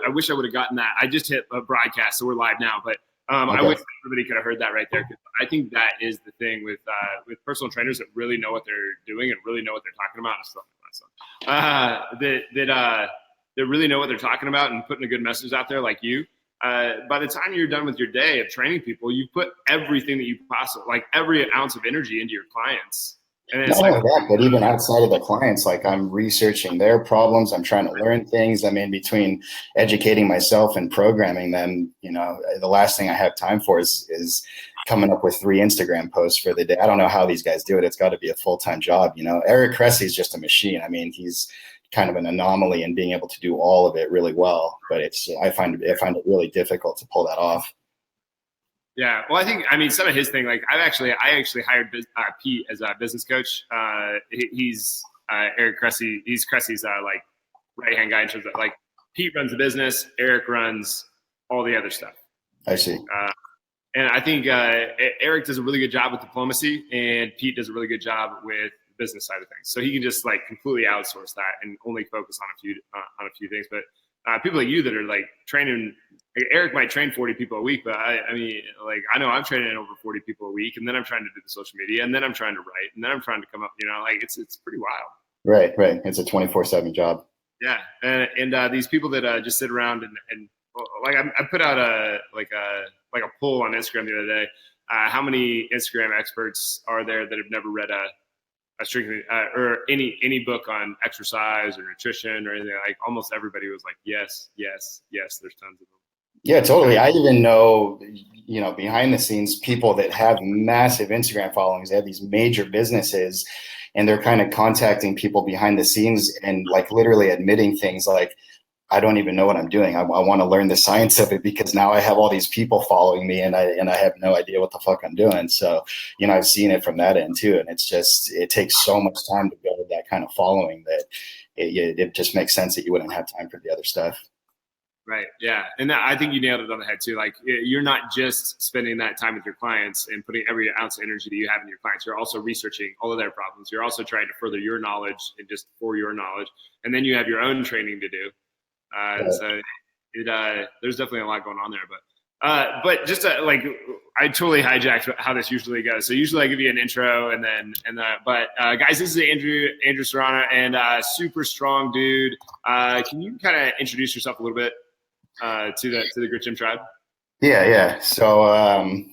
I wish I would have gotten that. I just hit a broadcast, so we're live now. But I wish everybody could have heard that right there. 'Cause I think that is the thing with personal trainers that really know what they're doing and really know what they're talking about. That really know what they're talking about and putting a good message out there, like you. By the time you're done with your day of training people, you put everything that you possibly, like every ounce of energy into your clients. And it's Not only that, but even outside of the clients, like I'm researching their problems. I'm trying to learn things. I mean, between educating myself and programming them, the last thing I have time for is coming up with 3 Instagram posts for the day. I don't know how these guys do it. It's got to be a full-time job. Eric Cressy is just a machine. I mean, he's kind of an anomaly in being able to do all of it really well, but I find it really difficult to pull that off. Yeah, well, I mean, some of his thing, like I actually hired Pete as a business coach. He's Eric Cressy. He's Cressy's like right-hand guy in terms of like Pete runs the business, Eric runs all the other stuff. I see. And I think Eric does a really good job with diplomacy, and Pete does a really good job with the business side of things. So he can just like completely outsource that and only focus on a few things. But people like you that are like training. Eric might train 40 people a week, but I mean, like I know I'm training over 40 people a week, and then I'm trying to do the social media, and then I'm trying to write, and then I'm trying to come up. Like it's pretty wild. Right. It's a 24/7 job. Yeah, and these people that just sit around and like I put out a poll on Instagram the other day. How many Instagram experts are there that have never read a strictly or any book on exercise or nutrition or anything? Like almost everybody was like, yes. There's tons of them. Yeah, totally. I even know, behind the scenes, people that have massive Instagram followings. They have these major businesses, and they're kind of contacting people behind the scenes and like literally admitting things like, I don't even know what I'm doing. I want to learn the science of it because now I have all these people following me and I have no idea what the fuck I'm doing. So, I've seen it from that end too. And it takes so much time to build that kind of following that it just makes sense that you wouldn't have time for the other stuff. Right. Yeah. And I think you nailed it on the head too. Like you're not just spending that time with your clients and putting every ounce of energy that you have in your clients. You're also researching all of their problems. You're also trying to further your knowledge and just for your knowledge. And then you have your own training to do. So there's definitely a lot going on there, but just like I totally hijacked how this usually goes. So usually I give you an intro but guys, this is Andrew Serrano and super strong dude. Can you kind of introduce yourself a little bit to the Grit Gym tribe? Yeah. So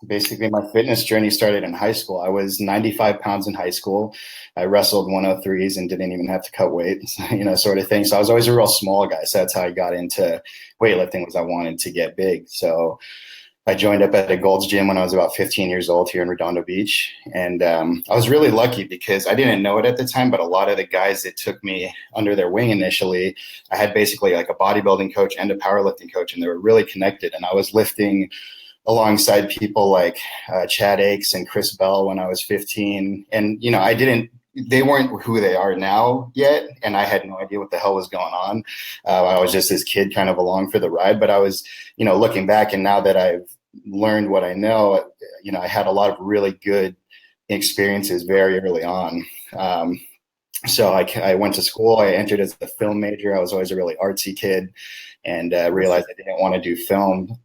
basically my fitness journey started in high school. I was 95 pounds in high school. I wrestled 103s and didn't even have to cut weight, sort of thing. So I was always a real small guy. So that's how I got into weightlifting, was I wanted to get big. So I joined up at a Gold's Gym when I was about 15 years old here in Redondo Beach. And I was really lucky because I didn't know it at the time, but a lot of the guys that took me under their wing initially, I had basically like a bodybuilding coach and a powerlifting coach, and they were really connected. And I was lifting alongside people like Chad Akes and Chris Bell when I was 15. And, they weren't who they are now yet. And I had no idea what the hell was going on. I was just this kid kind of along for the ride, but I was, looking back, and now that I've learned what I know, I had a lot of really good experiences very early on. So I went to school. I entered as a film major. I was always a really artsy kid, and realized I didn't want to do film.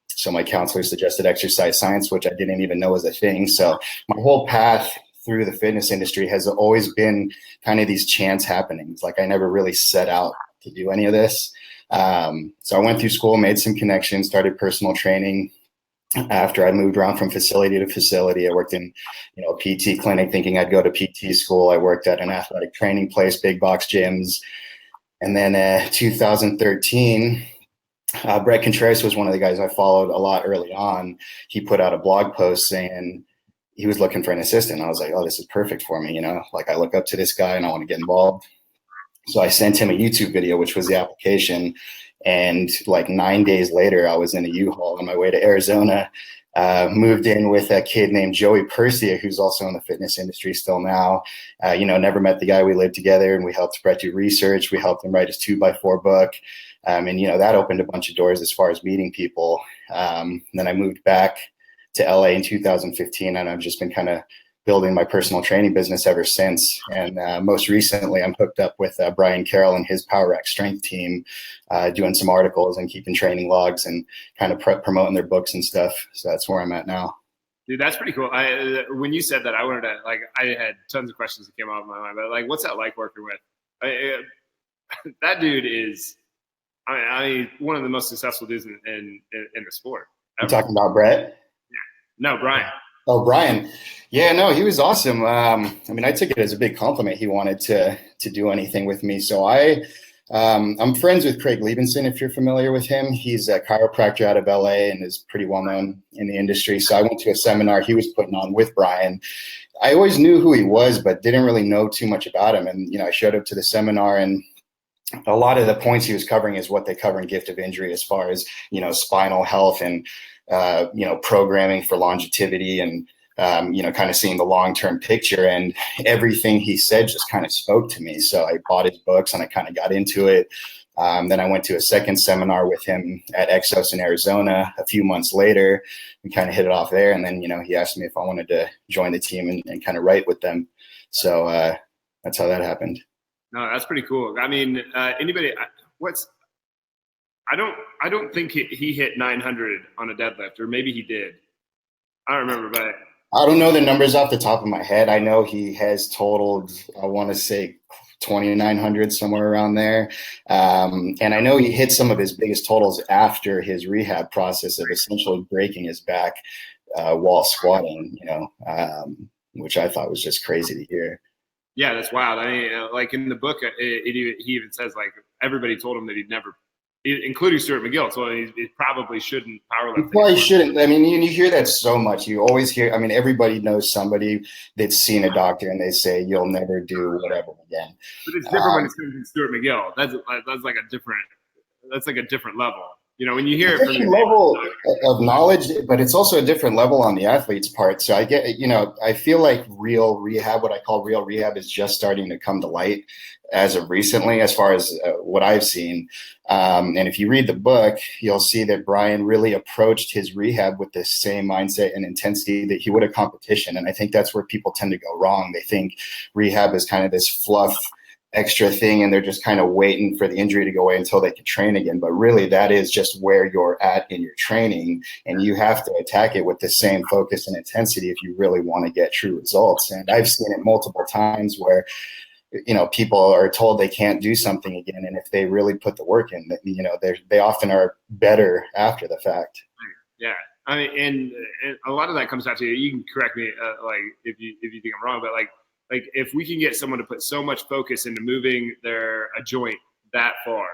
So my counselor suggested exercise science, which I didn't even know was a thing. So my whole path through the fitness industry has always been kind of these chance happenings. Like I never really set out to do any of this. So I went through school, made some connections, started personal training. After I moved around from facility to facility, I worked in, a PT clinic thinking I'd go to PT school. I worked at an athletic training place, big box gyms. And then 2013, Brett Contreras was one of the guys I followed a lot early on. He put out a blog post saying he was looking for an assistant. I was like, oh, this is perfect for me. Like I look up to this guy and I want to get involved. So I sent him a YouTube video, which was the application. And like 9 days later, I was in a U-Haul on my way to Arizona, moved in with a kid named Joey Persia, who's also in the fitness industry still now. Never met the guy. We lived together and we helped Brett do research. We helped him write his 2x4 book. And that opened a bunch of doors as far as meeting people. Then I moved back to LA in 2015, and I've just been kind of building my personal training business ever since. And most recently, I'm hooked up with Brian Carroll and his Power Rack Strength team, doing some articles and keeping training logs and kind of promoting their books and stuff. So that's where I'm at now. Dude, that's pretty cool. When you said that, I wanted to, like, I had tons of questions that came out of my mind, but like, what's that like working with? That dude is, one of the most successful dudes in the sport. You talking about Brett? No, Brian. Oh, Brian. Yeah, no, he was awesome. I mean, I took it as a big compliment. He wanted to do anything with me. So I'm friends with Craig Liebenson, if you're familiar with him. He's a chiropractor out of LA and is pretty well known in the industry. So I went to a seminar he was putting on with Brian. I always knew who he was, but didn't really know too much about him. And, I showed up to the seminar, and a lot of the points he was covering is what they cover in Gift of Injury, as far as, spinal health and, programming for longevity and, kind of seeing the long-term picture. And everything he said just kind of spoke to me. So I bought his books and I kind of got into it. Then I went to a second seminar with him at Exos in Arizona a few months later. We kind of hit it off there. And then, he asked me if I wanted to join the team and kind of write with them. So that's how that happened. No, that's pretty cool. I mean, I don't think he hit 900 on a deadlift, or maybe he did. I don't remember, but I don't know the numbers off the top of my head. I know he has totaled, I want to say 2,900, somewhere around there. And I know he hit some of his biggest totals after his rehab process of essentially breaking his back while squatting, which I thought was just crazy to hear. Yeah, that's wild. I mean, like in the book, he even says, like, everybody told him that he'd never, including Stuart McGill, so he probably shouldn't powerlift. He probably shouldn't. I mean, you hear that so much. You always hear, I mean, everybody knows somebody that's seen a doctor and they say, you'll never do whatever again. But it's different when it's coming from Stuart McGill. That's like a different level. When you hear it from a level of knowledge, but it's also a different level on the athlete's part. So I get, I feel like real rehab, what I call real rehab, is just starting to come to light as of recently, as far as what I've seen. And if you read the book, you'll see that Brian really approached his rehab with the same mindset and intensity that he would a competition. And I think that's where people tend to go wrong. They think rehab is kind of this fluff extra thing, and they're just kind of waiting for the injury to go away until they can train again. But really, that is just where you're at in your training, and you have to attack it with the same focus and intensity if you really want to get true results. And I've seen it multiple times where people are told they can't do something again, and if they really put the work in, they often are better after the fact. Yeah, I mean, and a lot of that comes down to, you can correct me, like if you think I'm wrong, but like if we can get someone to put so much focus into moving a joint that far,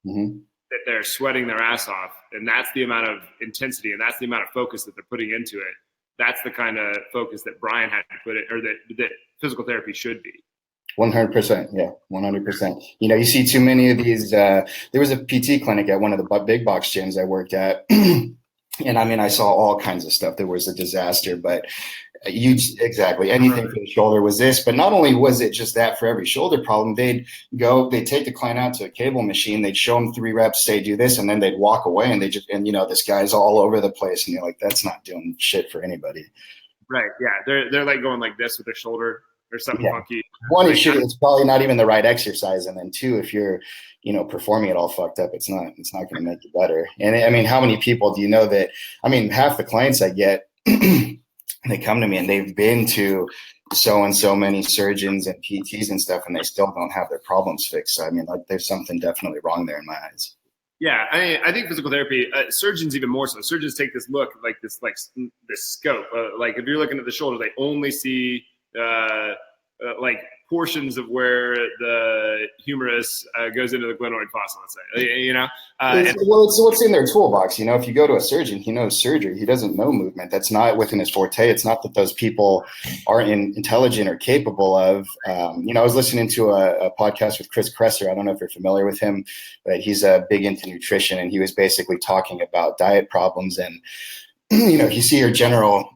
mm-hmm. that they're sweating their ass off, and that's the amount of intensity and that's the amount of focus that they're putting into it. That's the kind of focus that Brian had to put it, or that physical therapy should be. 100%. Yeah, 100%. You see too many of these. There was a PT clinic at one of the big box gyms I worked at. And I mean, I saw all kinds of stuff. There was a disaster, but exactly anything for the shoulder was this. But not only was it just that for every shoulder problem, they'd take the client out to a cable machine. They'd show them 3 reps, say do this, and then they'd walk away. And this guy's all over the place. And you're like, that's not doing shit for anybody. Right. Yeah. They're like going like this with their shoulder or something funky. One, it's probably not even the right exercise. And then 2, if you're, performing it all fucked up, it's not going to make you better. And I mean, how many people do you know that, I mean, half the clients I get, they come to me and they've been to so many surgeons and PTs and stuff, and they still don't have their problems fixed. So, I mean, like, there's something definitely wrong there in my eyes. Yeah, I think physical therapy, surgeons even more so. Surgeons take this look like this scope. Like if you're looking at the shoulder, they only see like portions of where the humerus goes into the glenoid fossa, let's say, it's what's in their toolbox. If you go to a surgeon, he knows surgery. He doesn't know movement. That's not within his forte. It's not that those people aren't intelligent or capable of. I was listening to a podcast with Chris Kresser. I don't know if you're familiar with him, but he's big into nutrition, and he was basically talking about diet problems. And you see your general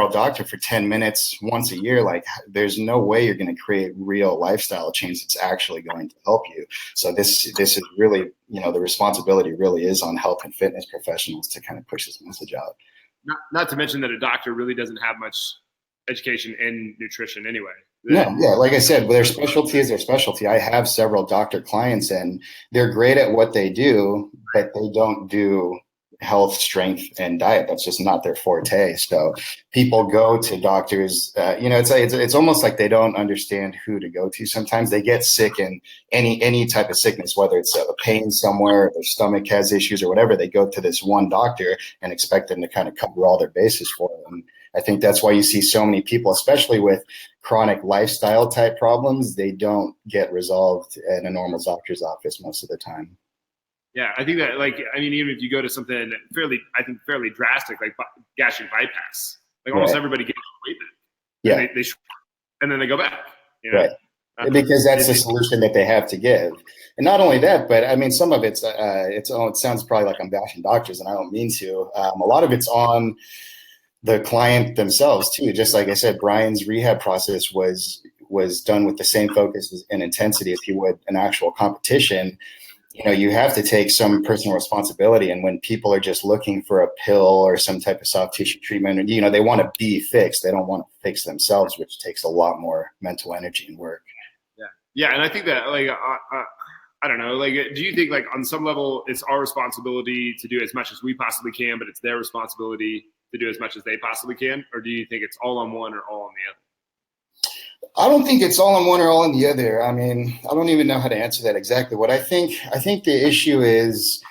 doctor for 10 minutes once a year, like there's no way you're going to create real lifestyle change that's actually going to help you. So this is really, the responsibility really is on health and fitness professionals to kind of push this message out. Not to mention that a doctor really doesn't have much education in nutrition anyway. No, yeah, like I said, their specialty is their specialty. I have several doctor clients, and they're great at what they do, but they don't do health, strength, and diet. That's just not their forte. So people go to doctors. It's almost like they don't understand who to go to. Sometimes they get sick, and any type of sickness, whether it's a pain somewhere, or their stomach has issues, or whatever, they go to this one doctor and expect them to kind of cover all their bases for them. I think that's why you see so many people, especially with chronic lifestyle type problems, they don't get resolved in a normal doctor's office most of the time. Yeah, I think that, even if you go to something fairly drastic, like gastric bypass, like almost everybody gets weight back. Yeah. And and then they go back. Right. Because that's the solution that they have to give. And not only that, but I mean, some of it sounds probably like I'm bashing doctors, and I don't mean to. A lot of it's on the client themselves too. Just like I said, Brian's rehab process was done with the same focus and intensity as he would an actual competition. You have to take some personal responsibility. And when people are just looking for a pill or some type of soft tissue treatment, they want to be fixed. They don't want to fix themselves, which takes a lot more mental energy and work. Yeah. And I think that I don't know, do you think on some level it's our responsibility to do as much as we possibly can, but it's their responsibility to do as much as they possibly can? Or do you think it's all on one or all on the other? I don't think it's all on one or all on the other. I mean, I don't even know how to answer that exactly. What I think the issue is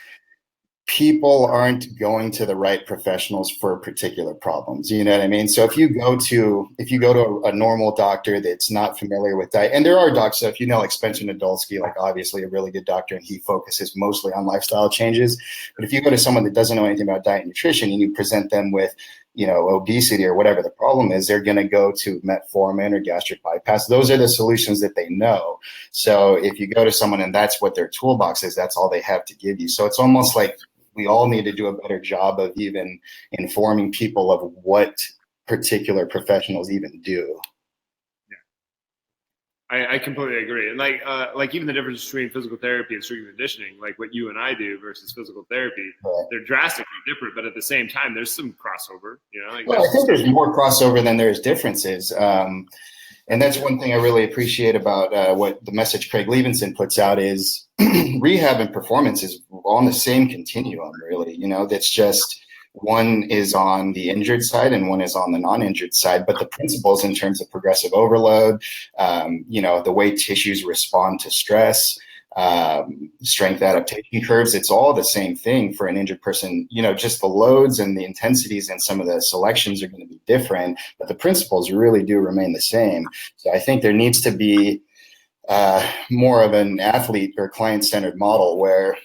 people aren't going to the right professionals for particular problems. You know what I mean? So if you go to a normal doctor that's not familiar with diet, and there are docs, so if like Spencer Nadolsky, obviously a really good doctor, and he focuses mostly on lifestyle changes. But if you go to someone that doesn't know anything about diet and nutrition, and you present them with obesity or whatever the problem is, they're going to go to metformin or gastric bypass. Those are the solutions that they know. So if you go to someone and that's what their toolbox is, that's all they have to give you. So it's almost like we all need to do a better job of even informing people of what particular professionals even do. I completely agree. And even the difference between physical therapy and strength and conditioning, like what you and I do versus physical therapy, they're drastically different, but at the same time, there's some crossover, Well, I think there's more crossover than there's differences. And that's one thing I really appreciate about what the message Craig Levinson puts out is rehab and performance is on the same continuum, really. That's just one is on the injured side and one is on the non-injured side. But the principles in terms of progressive overload, the way tissues respond to stress, strength adaptation curves, it's all the same thing for an injured person. Just the loads and the intensities and some of the selections are going to be different, but the principles really do remain the same. So I think there needs to be more of an athlete or client-centered model where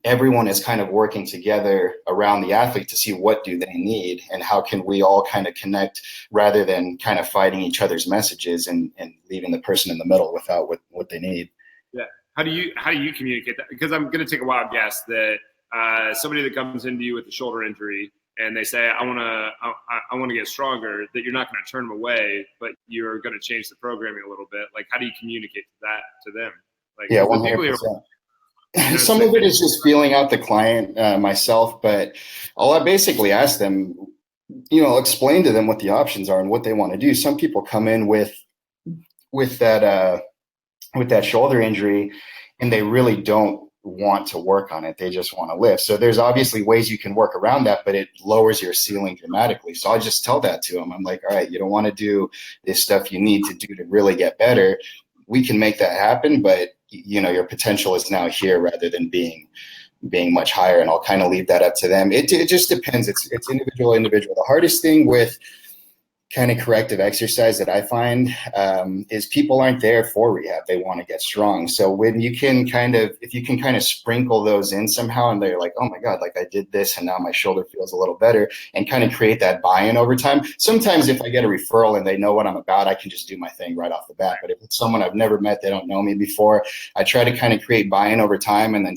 everyone is kind of working together around the athlete to see what do they need and how can we all kind of connect rather than kind of fighting each other's messages and leaving the person in the middle without what they need. Yeah. How do you communicate that? Because I'm going to take a wild guess that somebody that comes into you with a shoulder injury and they say, I want to get stronger, that you're not going to turn them away, but you're going to change the programming a little bit. How do you communicate that to them? Yeah, 100%. Some of it is just feeling out the client myself, but I'll basically ask them, explain to them what the options are and what they want to do. Some people come in with that shoulder injury and they really don't want to work on it. They just want to lift. So there's obviously ways you can work around that, but it lowers your ceiling dramatically. So I just tell that to them. I'm like, all right, you don't want to do this stuff you need to do to really get better. We can make that happen, but your potential is now here rather than being much higher. And I'll kind of leave that up to them. It just depends. It's individual. The hardest thing with kind of corrective exercise that I find is people aren't there for rehab. They want to get strong. So when if you can kind of sprinkle those in somehow and they're like, oh my God, I did this and now my shoulder feels a little better, and kind of create that buy-in over time. Sometimes if I get a referral and they know what I'm about, I can just do my thing right off the bat. But if it's someone I've never met, they don't know me before, I try to kind of create buy-in over time and then,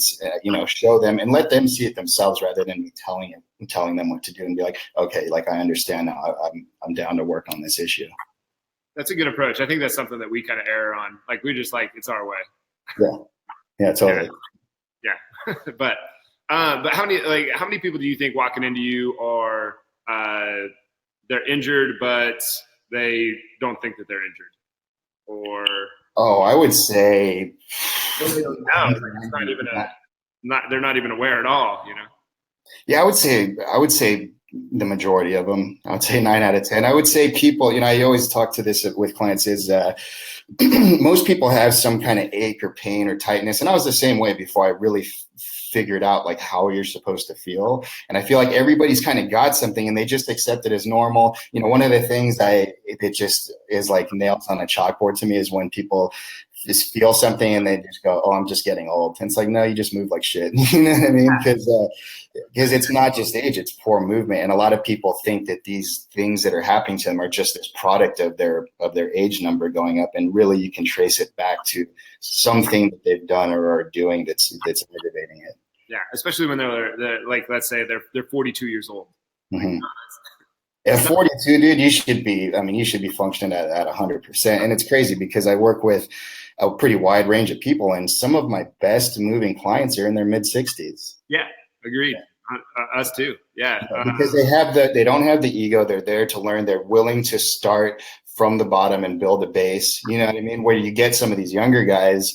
show them and let them see it themselves rather than me telling them what to do and be like, okay, I understand now. I'm down to work on this issue. That's a good approach. I think that's something that we kind of err on. We just it's our way. Yeah, totally. Yeah. But how many people do you think walking into you are they're injured, but they don't think that they're injured, or I would say they don't know. It's not even they're not even aware at all, you know? Yeah, I would say the majority of them. I would say 9 out of 10. I would say people, I always talk to this with clients is most people have some kind of ache or pain or tightness. And I was the same way before I really figured out like how you're supposed to feel. And I feel like everybody's kind of got something and they just accept it as normal. One of the things it just is like nails on a chalkboard to me is when people just feel something and they just go, "Oh, I'm just getting old." And it's like, no, you just move like shit. You know what I mean? Because it's not just age, it's poor movement. And a lot of people think that these things that are happening to them are just this product of their age number going up. And really you can trace it back to something that they've done or are doing that's aggravating it. Yeah, especially when they're like, let's say they're 42 years old. Mm-hmm. At 42, dude, you should be functioning at 100%. And it's crazy because I work with a pretty wide range of people, and some of my best moving clients are in their mid 60s. Yeah, agreed. Yeah. Us too. Yeah. Because they don't have the ego. They're there to learn. They're willing to start from the bottom and build a base. You know what I mean? Where you get some of these younger guys,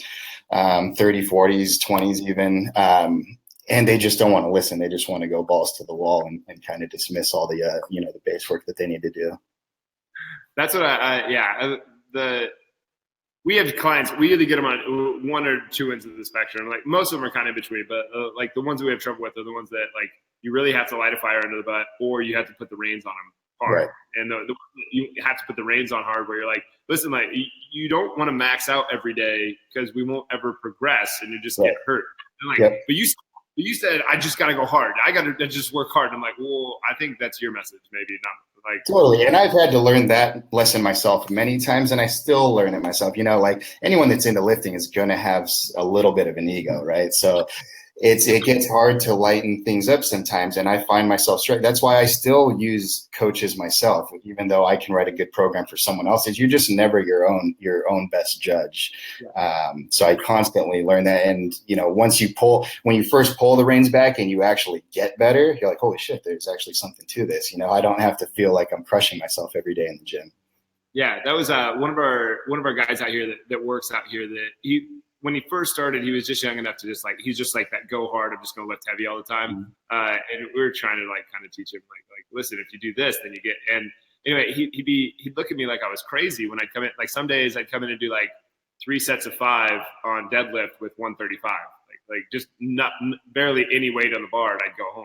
30, 40s, 20s even, and they just don't want to listen. They just want to go balls to the wall and kind of dismiss all the the base work that they need to do. That's what we have clients, we either get them on one or two ends of the spectrum. Like most of them are kind of in between, but like the ones that we have trouble with are the ones that like you really have to light a fire under the butt, or you have to put the reins on them hard. Right. And the ones that you have to put the reins on hard, where you're like, listen, like you don't want to max out every day because we won't ever progress, and you just get hurt. And like, but you said I just got to go hard. I got to just work hard. And I'm like, well, I think that's your message, maybe not. Like, totally. And I've had to learn that lesson myself many times, and I still learn it myself. Like anyone that's into lifting is going to have a little bit of an ego, right? So it gets hard to lighten things up sometimes, and I find myself straight. That's why I still use coaches myself, even though I can write a good program for someone else. You're just never your own best judge. So I constantly learn that, and when you first pull the reins back and you actually get better, you're like, holy shit, there's actually something to this. I don't have to feel like I'm crushing myself every day in the gym. Yeah, that was one of our guys out here that works out here. That when he first started, he was just young enough to he's just like that go hard. I'm just going to lift heavy all the time. And we were trying to kind of teach him like, listen, if you do this, then you get, and anyway, he'd look at me like I was crazy when I'd come in. Like some days I'd come in and do like 3 sets of 5 on deadlift with 135, like just not barely any weight on the bar. And I'd go home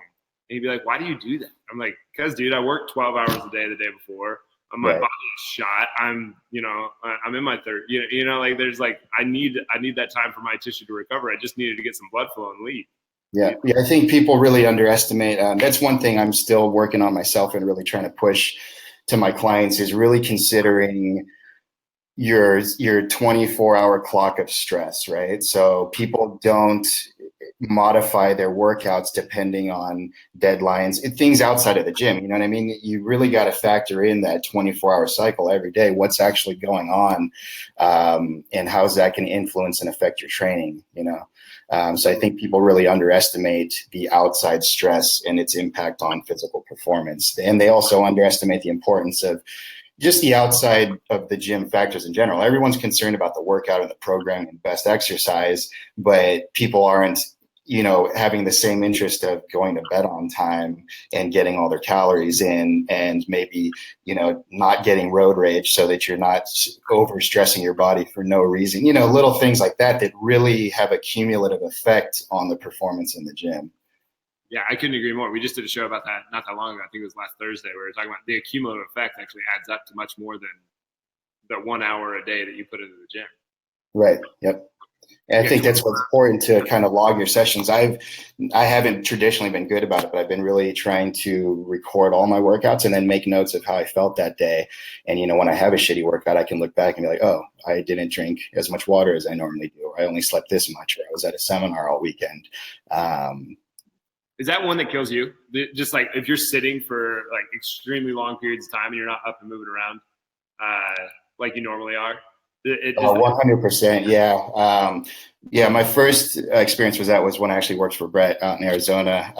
and he'd be like, why do you do that? I'm like, cause dude, I worked 12 hours a day the day before. My body is shot. I'm in my third. Like there's like I need that time for my tissue to recover. I just needed to get some blood flow and leave. Yeah, I think people really underestimate. That's one thing I'm still working on myself and really trying to push to my clients is really considering your 24-hour clock of stress, right? So people don't modify their workouts depending on deadlines and things outside of the gym. You know what I mean? You really got to factor in that 24-hour cycle every day, what's actually going on, and how's that can influence and affect your training, So I think people really underestimate the outside stress and its impact on physical performance. And they also underestimate the importance of just the outside of the gym factors in general. Everyone's concerned about the workout and the program and best exercise, but people aren't, having the same interest of going to bed on time and getting all their calories in, and maybe, not getting road rage so that you're not over stressing your body for no reason, little things like that really have a cumulative effect on the performance in the gym. Yeah, I couldn't agree more. We just did a show about that not that long ago. I think it was last Thursday, where we were talking about the cumulative effect actually adds up to much more than the 1 hour a day that you put into the gym. Right. Yep. And I think that's what's important to kind of log your sessions. I haven't traditionally been good about it, but I've been really trying to record all my workouts and then make notes of how I felt that day. And, when I have a shitty workout, I can look back and be like, oh, I didn't drink as much water as I normally do. Or I only slept this much. Or I was at a seminar all weekend. Is that one that kills you? Just like if you're sitting for like extremely long periods of time and you're not up and moving around like you normally are? Is that 100%. Yeah. Yeah. My first experience was when I actually worked for Brett out in Arizona.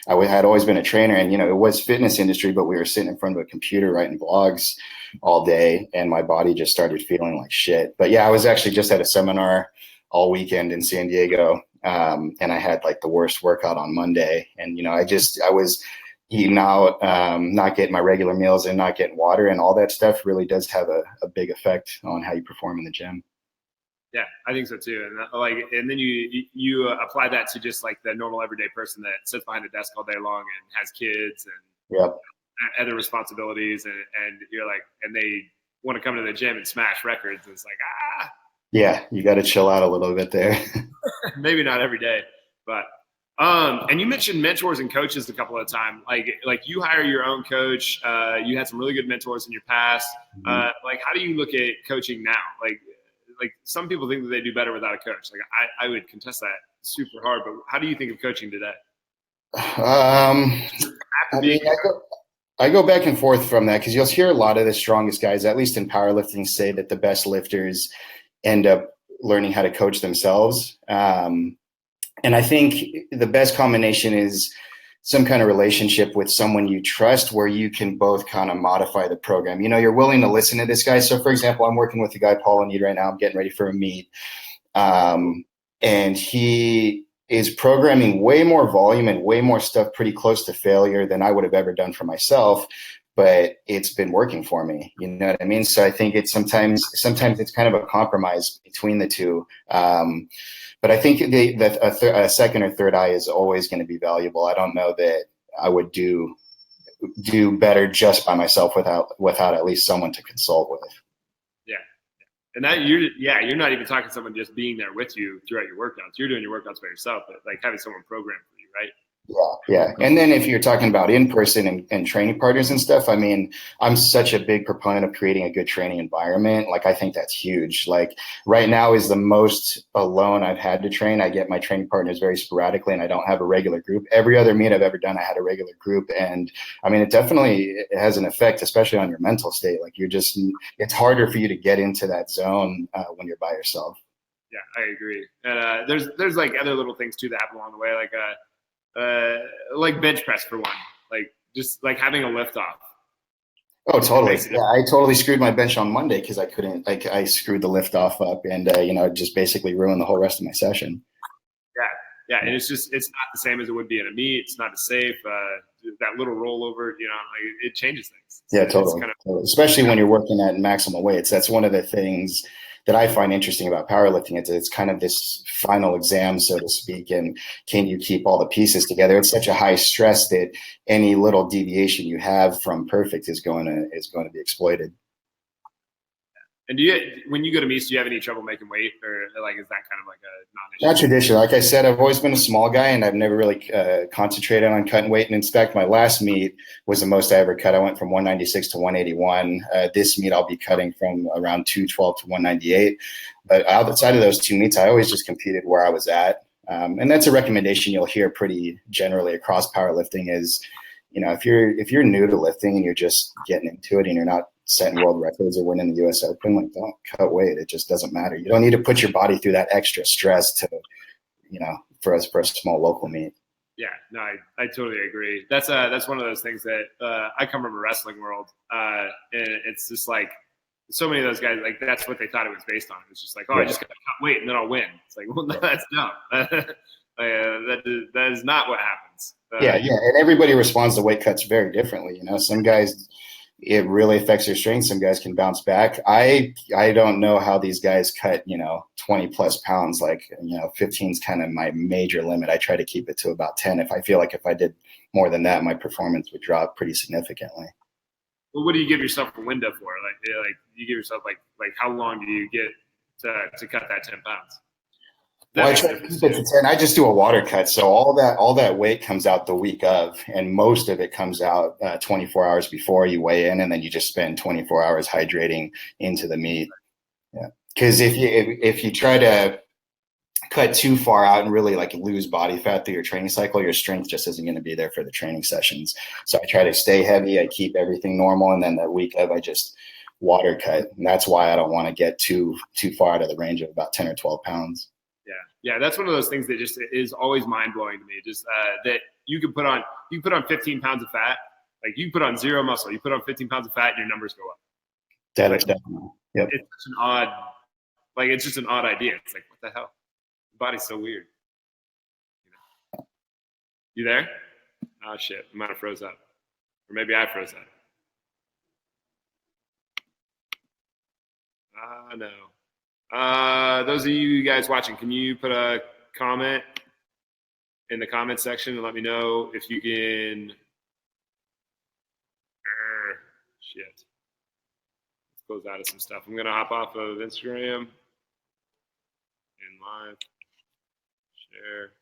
Had always been a trainer, and, it was fitness industry, but we were sitting in front of a computer writing blogs all day, and my body just started feeling like shit. But yeah, I was actually just at a seminar all weekend in San Diego. And I had like the worst workout on Monday, and, I was eating out, not getting my regular meals and not getting water, and all that stuff really does have a big effect on how you perform in the gym. Yeah, I think so too. And then you apply that to just like the normal everyday person that sits behind a desk all day long and has kids and Yep. other responsibilities, and you're like, and they want to come to the gym and smash records. And it's like, Yeah, you got to chill out a little bit there. maybe not every day, but and you mentioned mentors and coaches a couple of times. Like you hire your own coach. You had some really good mentors in your past. Like, how do you look at coaching now? Like some people think that they do better without a coach. Like I would contest that super hard. But how do you think of coaching today? I go back and forth from that, because you'll hear a lot of the strongest guys, at least in powerlifting, say that the best lifters end up learning how to coach themselves. And I think the best combination is some kind of relationship with someone you trust, where you can both kind of modify the program. You're willing to listen to this guy. So, for example, I'm working with a guy, Paul Anid, right now. I'm getting ready for a meet. And he is programming way more volume and way more stuff pretty close to failure than I would have ever done for myself. But it's been working for me. You know what I mean? So I think it's sometimes it's kind of a compromise between the two. But I think a second or third eye is always going to be valuable. I don't know that I would do better just by myself without at least someone to consult with. Yeah. And that you're not even talking to someone just being there with you throughout your workouts. You're doing your workouts by yourself, but like having someone program for you, right? Yeah. And then if you're talking about in-person and training partners and stuff, I mean, I'm such a big proponent of creating a good training environment. Like, I think that's huge. Like, right now is the most alone I've had to train. I get my training partners very sporadically, and I don't have a regular group. Every other meet I've ever done, I had a regular group. And I mean, it has an effect, especially on your mental state. Like, it's harder for you to get into that zone when you're by yourself. Yeah, I agree. And there's like other little things too that happen along the way. Like bench press for one, like just like having a lift off. Oh, totally. Yeah, I totally screwed my bench on Monday because I couldn't. Like, I screwed the lift off up, and just basically ruined the whole rest of my session. Yeah, and it's not the same as it would be in a meet. It's not as safe. That little rollover, like, it changes things. Yeah, totally. Especially when you're working at maximal weights. That's one of the things that I find interesting about powerlifting. It's kind of this final exam, so to speak, and can you keep all the pieces together? It's such a high stress that any little deviation you have from perfect is going to be exploited. And when you go to meets, do you have any trouble making weight, or like is that kind of like a non-issue? Not traditional. Like I said, I've always been a small guy, and I've never really concentrated on cutting weight. And in fact, my last meet was the most I ever cut. I went from 196 to 181. This meet, I'll be cutting from around 212 to 198. But outside of those two meets, I always just competed where I was at. And that's a recommendation you'll hear pretty generally across powerlifting is, if you're new to lifting and you're just getting into it and you're not setting world records or winning the US Open, like, don't cut weight. It just doesn't matter. You don't need to put your body through that extra stress to, for a small local meet. Yeah, no, I totally agree. That's one of those things that I come from a wrestling world, and it's just like so many of those guys, like that's what they thought it was based on. It's just like, I just got to cut weight and then I'll win. It's like, well, no, that's dumb. That is not what happens. Yeah, and everybody responds to weight cuts very differently. Some guys, it really affects their strength. Some guys can bounce back. I don't know how these guys cut, 20 plus pounds. Like, 15 is kind of my major limit. I try to keep it to about 10. If I feel like if I did more than that, my performance would drop pretty significantly. Well, what do you give yourself a window for? Like you give yourself like how long do you get to cut that 10 pounds? Well, I try to keep it to 10. I just do a water cut. So all that weight comes out the week of, and most of it comes out 24 hours before you weigh in, and then you just spend 24 hours hydrating into the meet. Yeah. Because if you try to cut too far out and really like lose body fat through your training cycle, your strength just isn't going to be there for the training sessions. So I try to stay heavy. I keep everything normal. And then the week of, I just water cut. And that's why I don't want to get too far out of the range of about 10 or 12 pounds. Yeah. That's one of those things that just is always mind blowing to me. Just that you can put on 15 pounds of fat. Like you put on zero muscle, you put on 15 pounds of fat, and your numbers go up. Definitely. Yep. It's such an odd, it's just an odd idea. It's like, what the hell? The body's so weird. You there? Oh shit, I might have froze up. Or maybe I froze up. No. Those of you guys watching, can you put a comment in the comment section and let me know if you can? Shit. Let's close out of some stuff. I'm gonna hop off of Instagram and live. Share.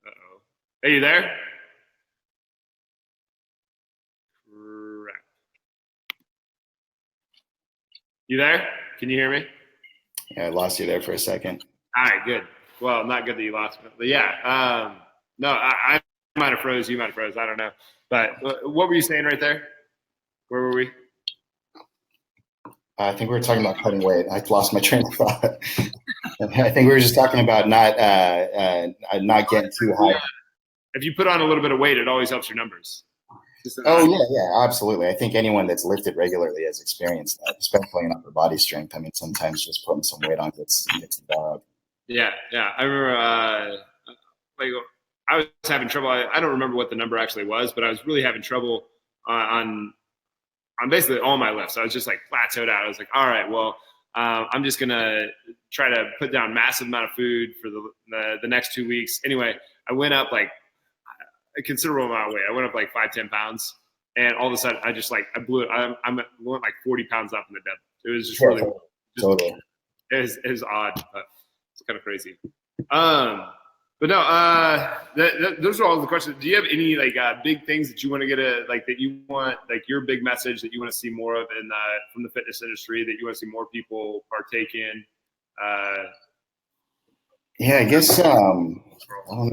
Uh-oh. Hey, you there? Crap. You there? Can you hear me? Yeah, I lost you there for a second. All right, good. Well, not good that you lost me. But yeah, no, I might have froze. You might have froze. I don't know. But what were you saying right there? Where were we? I think we were talking about cutting weight. I lost my train of thought. I think we were just talking about not getting too high. If you put on a little bit of weight, it always helps your numbers. Yeah, absolutely. I think anyone that's lifted regularly has experienced that, especially in upper body strength. I mean, sometimes just putting some weight on gets the bar up. Yeah. I remember, I was having trouble. I don't remember what the number actually was, but I was really having trouble on basically all my lifts. I was just like plateaued out. I was like, all right, well, I'm just gonna try to put down massive amount of food for the next 2 weeks. Anyway, I went up like a considerable amount of weight. I went up like 5-10 pounds, and all of a sudden, I just like I blew it. I went like 40 pounds up in the depth. It was just really totally. It was odd, but it's kind of crazy. But no, those are all the questions. Do you have any big things that you want to get that you want your big message that you want to see more of in from the fitness industry that you want to see more people partake in? Yeah, I guess I don't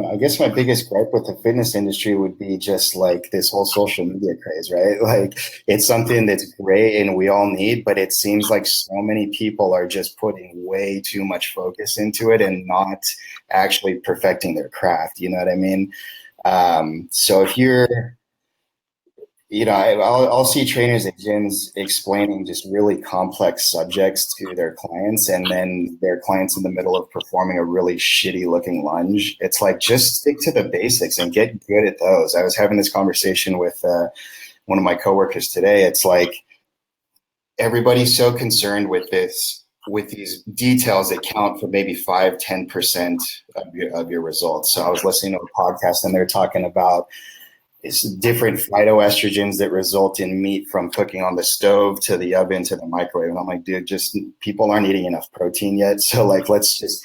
know. I guess my biggest gripe with the fitness industry would be just like this whole social media craze, right? Like it's something that's great and we all need, but it seems like so many people are just putting way too much focus into it and not actually perfecting their craft. You know what I mean? So if you're I'll see trainers at gyms explaining just really complex subjects to their clients, and then their clients in the middle of performing a really shitty looking lunge. It's like, just stick to the basics and get good at those. I was having this conversation with one of my coworkers today. It's like everybody's so concerned with these details that count for maybe 5-10% of your results. So I was listening to a podcast and they're talking about it's different phytoestrogens that result in meat from cooking on the stove to the oven to the microwave. And I'm like, dude, just people aren't eating enough protein yet. So let's just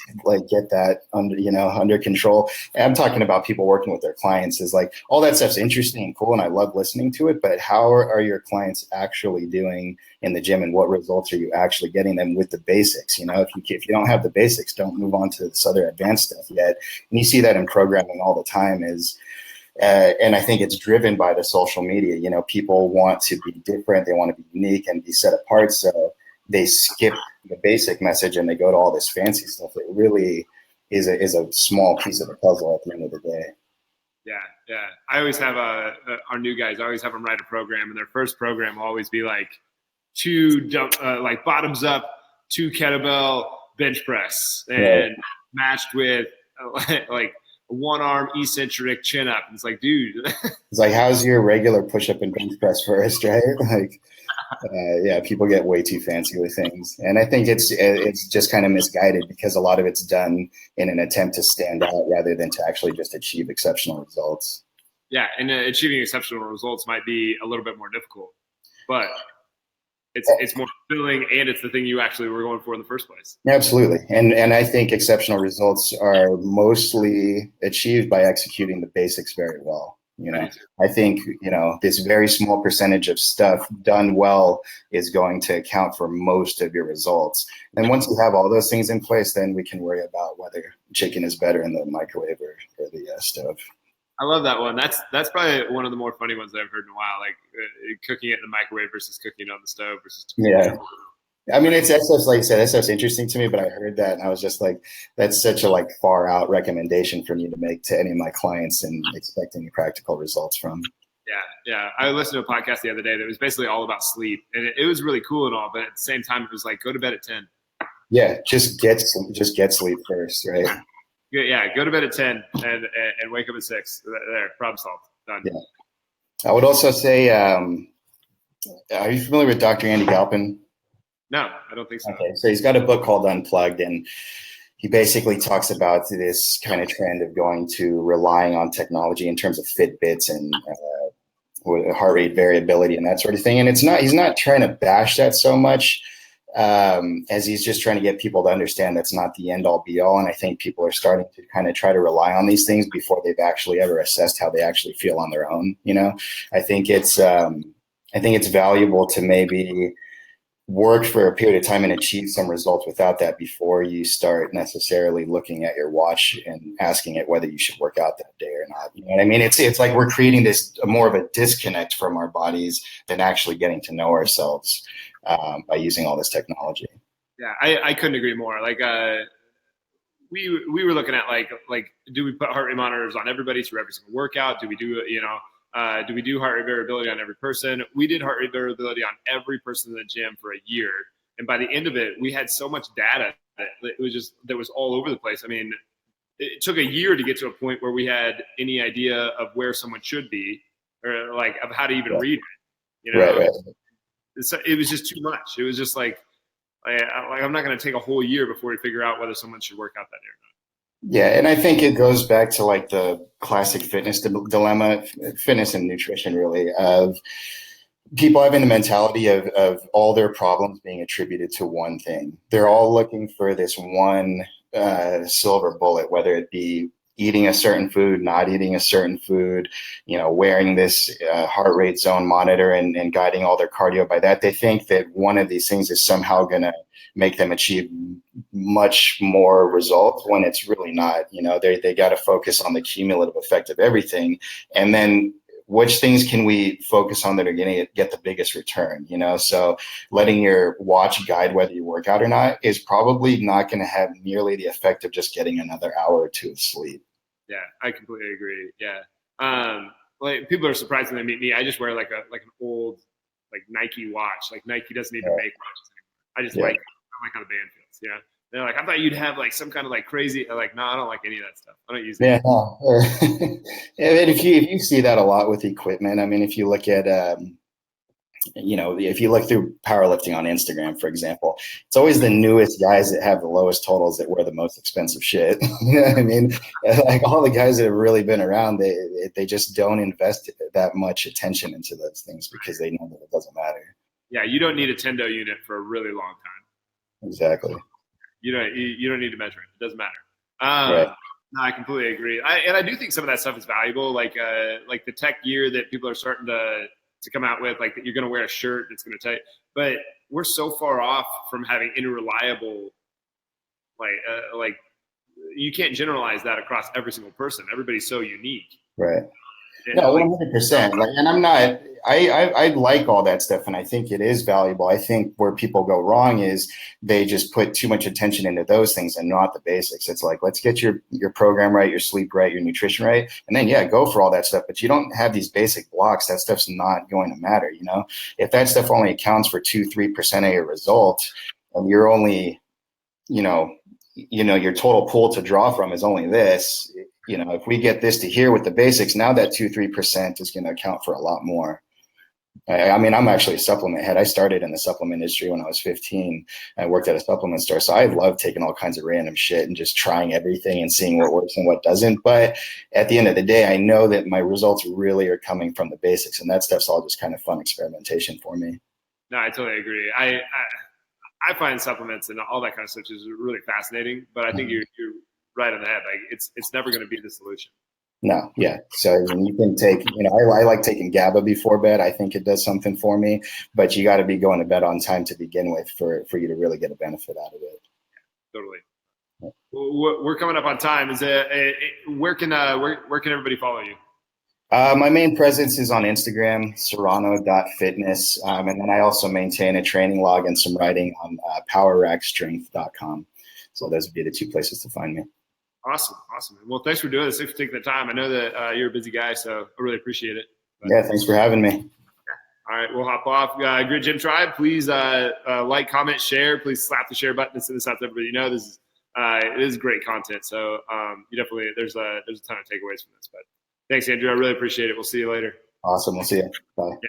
get that under control. And I'm talking about people working with their clients is like, all that stuff's interesting and cool. And I love listening to it, but how are your clients actually doing in the gym and what results are you actually getting them with the basics? If you don't have the basics, don't move on to this other advanced stuff yet. And you see that in programming all the time and I think it's driven by the social media. People want to be different. They want to be unique and be set apart. So they skip the basic message and they go to all this fancy stuff. It really is a small piece of the puzzle at the end of the day. Yeah. I always have our new guys. I always have them write a program, and their first program will always be bottoms up, 2 kettlebell bench press, and matched with one arm eccentric chin up. It's like, dude. It's like, how's your regular push up and bench press first, right? People get way too fancy with things. And I think it's just kind of misguided because a lot of it's done in an attempt to stand out rather than to actually just achieve exceptional results. Yeah, and achieving exceptional results might be a little bit more difficult, but it's more fulfilling, and it's the thing you actually were going for in the first place. Absolutely. And I think exceptional results are mostly achieved by executing the basics very well. I think, this very small percentage of stuff done well is going to account for most of your results. And once you have all those things in place, then we can worry about whether chicken is better in the microwave or the stove. I love that one. That's probably one of the more funny ones that I've heard in a while. Like cooking it in the microwave versus cooking it on the stove versus. Yeah. I mean, that's just like I said, that stuff's interesting to me, but I heard that and I was just like, that's such a like far out recommendation for me to make to any of my clients and expect any practical results from. Yeah. I listened to a podcast the other day that was basically all about sleep, and it was really cool and all, but at the same time, it was like go to bed at 10. Yeah, just get sleep first, right? Yeah, go to bed at 10 and wake up at 6. There, problem solved. Done. Yeah. I would also say, are you familiar with Dr. Andy Galpin? No, I don't think so. Okay, so he's got a book called Unplugged, and he basically talks about this kind of trend of going to relying on technology in terms of Fitbits and heart rate variability and that sort of thing. And he's not trying to bash that so much as he's just trying to get people to understand that's not the end all be all. And I think people are starting to kind of try to rely on these things before they've actually ever assessed how they actually feel on their own. You know, I think it's valuable to maybe work for a period of time and achieve some results without that before you start necessarily looking at your watch and asking it whether you should work out that day or not. You know what I mean? It's like we're creating this more of a disconnect from our bodies than actually getting to know ourselves by using all this technology. Yeah, I couldn't agree more. Like we were looking at like do we put heart rate monitors on everybody through every single workout? Do we do do we do heart rate variability on every person? We did heart rate variability on every person in the gym for a year. And by the end of it, we had so much data that that was all over the place. I mean, it took a year to get to a point where we had any idea of where someone should be or like of how to even read it. Right. It was just too much. It was just like I'm not going to take a whole year before we figure out whether someone should work out that day or not. Yeah, and I think it goes back to like the classic fitness dilemma, fitness and nutrition really, of people having the mentality of all their problems being attributed to one thing. They're all looking for this one silver bullet, whether it be eating a certain food, not eating a certain food, wearing this heart rate zone monitor and guiding all their cardio by that. They think that one of these things is somehow going to make them achieve much more results when it's really not. They got to focus on the cumulative effect of everything. And then which things can we focus on that are going to get the biggest return? So letting your watch guide whether you work out or not is probably not going to have nearly the effect of just getting another hour or two of sleep. Yeah, I completely agree. Yeah. Like people are surprised when they meet me. I just wear like an old like Nike watch. Like Nike doesn't even make watches anymore. I just like how the band feels. Yeah. They're like, I thought you'd have like some kind of like crazy. Like, no, I don't like any of that stuff. I don't use it. Yeah. No. And if you see that a lot with equipment, I mean, if you look at if you look through powerlifting on Instagram, for example, it's always the newest guys that have the lowest totals that wear the most expensive shit. You know what I mean? Like all the guys that have really been around, they just don't invest that much attention into those things because they know that it doesn't matter. Yeah, you don't need a Tendo unit for a really long time. Exactly. You don't need to measure it. It doesn't matter. Right. No, I completely agree. I do think some of that stuff is valuable, like the tech gear that people are starting to come out with, like that you're going to wear a shirt that's going to tell you. But we're so far off from having any reliable, like you can't generalize that across every single person. Everybody's so unique. Right. No, 100%. Like, and I'm not. I like all that stuff, and I think it is valuable. I think where people go wrong is they just put too much attention into those things and not the basics. It's like, let's get your program right, your sleep right, your nutrition right, and then go for all that stuff. But you don't have these basic blocks. That stuff's not going to matter. If that stuff only accounts for 2-3% of your results, and you're only, your total pool to draw from is only this. If we get this to here with the basics, now that 2-3% is going to account for a lot more. I mean, I'm actually a supplement head. I started in the supplement industry when I was 15. I worked at a supplement store. So I love taking all kinds of random shit and just trying everything and seeing what works and what doesn't. But at the end of the day, I know that my results really are coming from the basics, and that stuff's all just kind of fun experimentation for me. No, I totally agree. I find supplements and all that kind of stuff is really fascinating, but I think you're right on the head. Like it's never going to be the solution. No, yeah. So you can take, I like taking GABA before bed. I think it does something for me, but you got to be going to bed on time to begin with for you to really get a benefit out of it. Totally. Yeah. We're coming up on time. Is where can everybody follow you? My main presence is on Instagram, serrano.fitness. And then I also maintain a training log and some writing on powerrackstrength.com. So those would be the two places to find me. Awesome. Well, thanks for doing this. Thanks for taking the time. I know that you're a busy guy, so I really appreciate it. But, yeah, thanks for having me. All right, we'll hop off. Grid Gym Tribe, please like, comment, share. Please slap the share button and send this out to everybody. You know, this is it is great content. So you definitely there's a ton of takeaways from this. But thanks, Andrew. I really appreciate it. We'll see you later. Awesome. We'll see you. Bye. Yeah.